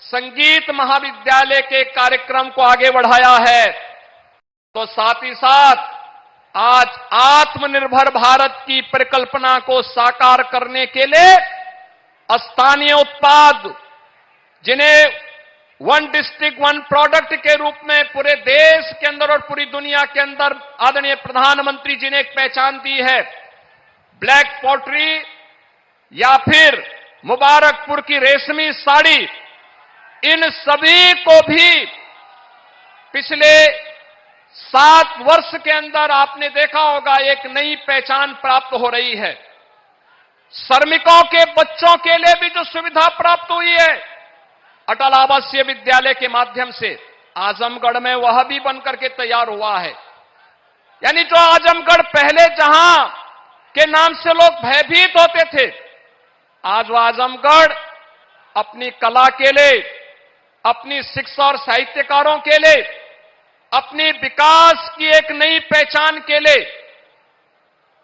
संगीत महाविद्यालय के कार्यक्रम को आगे बढ़ाया है, तो साथ ही साथ आज आत्मनिर्भर भारत की परिकल्पना को साकार करने के लिए स्थानीय उत्पाद, जिन्हें वन डिस्ट्रिक्ट वन प्रोडक्ट के रूप में पूरे देश के अंदर और पूरी दुनिया के अंदर आदरणीय प्रधानमंत्री जी ने एक पहचान दी है, ब्लैक पॉटरी या फिर मुबारकपुर की रेशमी साड़ी, इन सभी को भी पिछले 7 वर्ष के अंदर आपने देखा होगा एक नई पहचान प्राप्त हो रही है। श्रमिकों के बच्चों के लिए भी जो सुविधा प्राप्त हुई है अटल आवासीय विद्यालय के माध्यम से, आजमगढ़ में वह भी बनकर के तैयार हुआ है। यानी जो आजमगढ़ पहले जहां के नाम से लोग भयभीत होते थे, आज वह आजमगढ़ अपनी कला के लिए, अपनी शिक्षा और साहित्यकारों के लिए, अपनी विकास की एक नई पहचान के लिए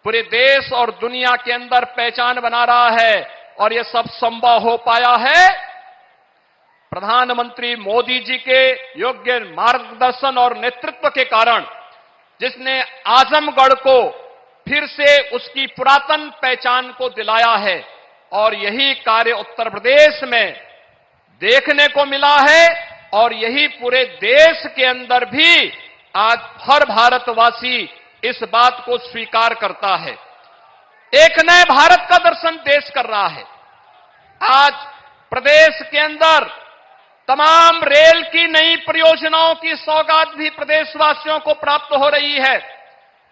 पूरे देश और दुनिया के अंदर पहचान बना रहा है। और यह सब संभव हो पाया है प्रधानमंत्री मोदी जी के योग्य मार्गदर्शन और नेतृत्व के कारण, जिसने आजमगढ़ को फिर से उसकी पुरातन पहचान को दिलाया है। और यही कार्य उत्तर प्रदेश में देखने को मिला है और यही पूरे देश के अंदर भी आज हर भारतवासी इस बात को स्वीकार करता है। एक नए भारत का दर्शन देश कर रहा है। आज प्रदेश के अंदर तमाम रेल की नई परियोजनाओं की सौगात भी प्रदेशवासियों को प्राप्त हो रही है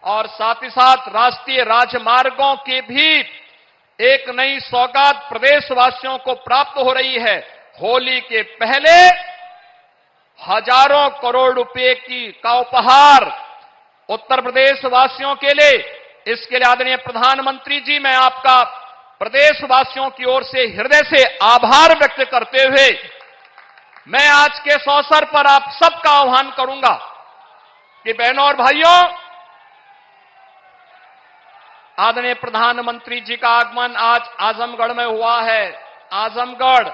और साथ ही साथ राष्ट्रीय राजमार्गों की भी एक नई सौगात प्रदेशवासियों को प्राप्त हो रही है। होली के पहले हजारों करोड़ रुपए का उपहार उत्तर प्रदेश वासियों के लिए, इसके लिए आदरणीय प्रधानमंत्री जी, मैं आपका प्रदेशवासियों की ओर से हृदय से आभार व्यक्त करते हुए मैं आज के इस अवसर पर आप सबका आह्वान करूंगा कि बहनों और भाइयों, आदरणीय प्रधानमंत्री जी का आगमन आज आजमगढ़ में हुआ है। आजमगढ़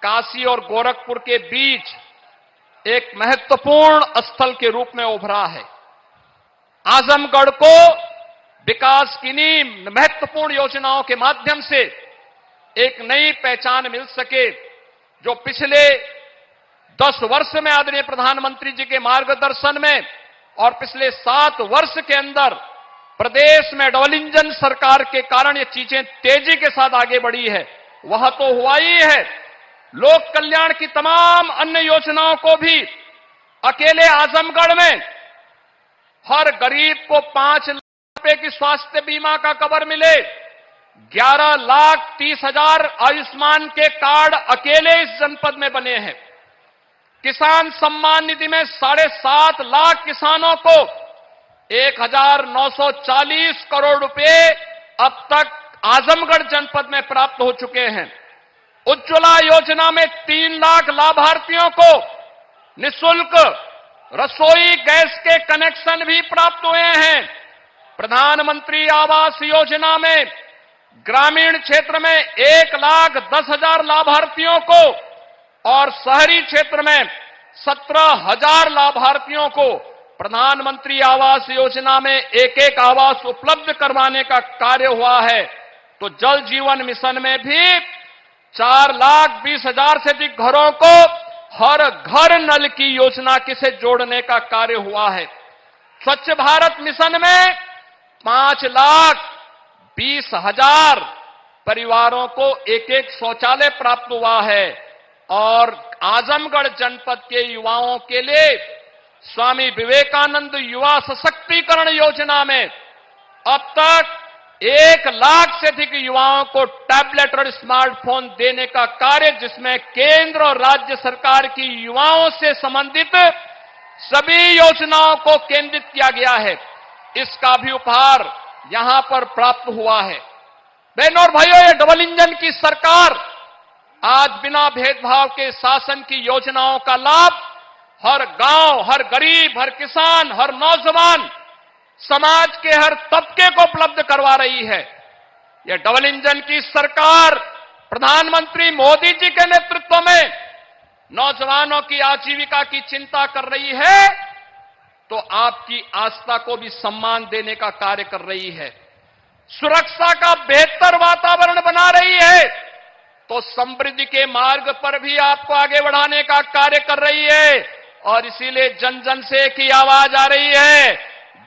काशी और गोरखपुर के बीच एक महत्वपूर्ण स्थल के रूप में उभरा है। आजमगढ़ को विकास की इन्हीं महत्वपूर्ण योजनाओं के माध्यम से एक नई पहचान मिल सके, जो पिछले 10 वर्ष में आदरणीय प्रधानमंत्री जी के मार्गदर्शन में और पिछले 7 वर्ष के अंदर प्रदेश में डबल इंजन सरकार के कारण ये चीजें तेजी के साथ आगे बढ़ी है, वह तो हुआ ही है। लोक कल्याण की तमाम अन्य योजनाओं को भी अकेले आजमगढ़ में हर गरीब को 5 लाख रुपए की स्वास्थ्य बीमा का कवर मिले, 11,30,000 आयुष्मान के कार्ड अकेले इस जनपद में बने हैं। किसान सम्मान निधि में 7.5 लाख किसानों को 1,940 करोड़ रुपए अब तक आजमगढ़ जनपद में प्राप्त हो चुके हैं। उज्ज्वला योजना में 3 लाख लाभार्थियों को निःशुल्क रसोई गैस के कनेक्शन भी प्राप्त हुए हैं। प्रधानमंत्री आवास योजना में ग्रामीण क्षेत्र में 1,10,000 लाभार्थियों को और शहरी क्षेत्र में 17,000 लाभार्थियों को प्रधानमंत्री आवास योजना में एक आवास उपलब्ध करवाने का कार्य हुआ है। तो जल जीवन मिशन में भी 4,20,000 से अधिक घरों को हर घर नल की योजना से जोड़ने का कार्य हुआ है। स्वच्छ भारत मिशन में 5,20,000 परिवारों को एक शौचालय प्राप्त हुआ है और आजमगढ़ जनपद के युवाओं के लिए स्वामी विवेकानंद युवा सशक्तिकरण योजना में अब तक 1 लाख से अधिक युवाओं को टैबलेट और स्मार्टफोन देने का कार्य, जिसमें केंद्र और राज्य सरकार की युवाओं से संबंधित सभी योजनाओं को केंद्रित किया गया है, इसका भी उपहार यहां पर प्राप्त हुआ है। बहनों और भाइयों, ये डबल इंजन की सरकार आज बिना भेदभाव के शासन की योजनाओं का लाभ हर गांव, हर गरीब, हर किसान, हर नौजवान, समाज के हर तबके को उपलब्ध करवा रही है। यह डबल इंजन की सरकार प्रधानमंत्री मोदी जी के नेतृत्व में नौजवानों की आजीविका की चिंता कर रही है, तो आपकी आस्था को भी सम्मान देने का कार्य कर रही है। सुरक्षा का बेहतर वातावरण बना रही है, तो समृद्धि के मार्ग पर भी आपको आगे बढ़ाने का कार्य कर रही है। और इसीलिए जन जन से एक ही आवाज आ रही है,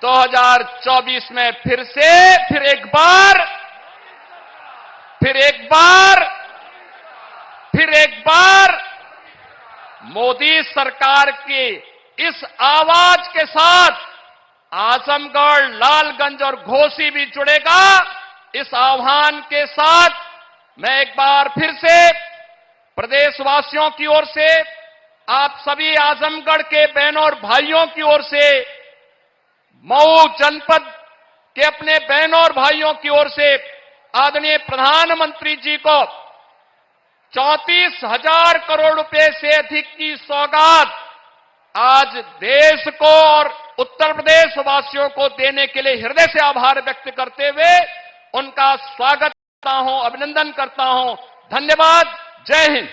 2024 में फिर एक बार मोदी सरकार की इस आवाज के साथ आजमगढ़, लालगंज और घोसी भी जुड़ेगा। इस आह्वान के साथ मैं एक बार फिर से प्रदेशवासियों की ओर से, आप सभी आजमगढ़ के बहनों और भाइयों की ओर से, मऊ जनपद के अपने बहनों और भाइयों की ओर से आदरणीय प्रधानमंत्री जी को 34,000 करोड़ रुपए से अधिक की सौगात आज देश को और उत्तर प्रदेश वासियों को देने के लिए हृदय से आभार व्यक्त करते हुए उनका स्वागत करता हूं, अभिनंदन करता हूं। धन्यवाद। जय हिंद।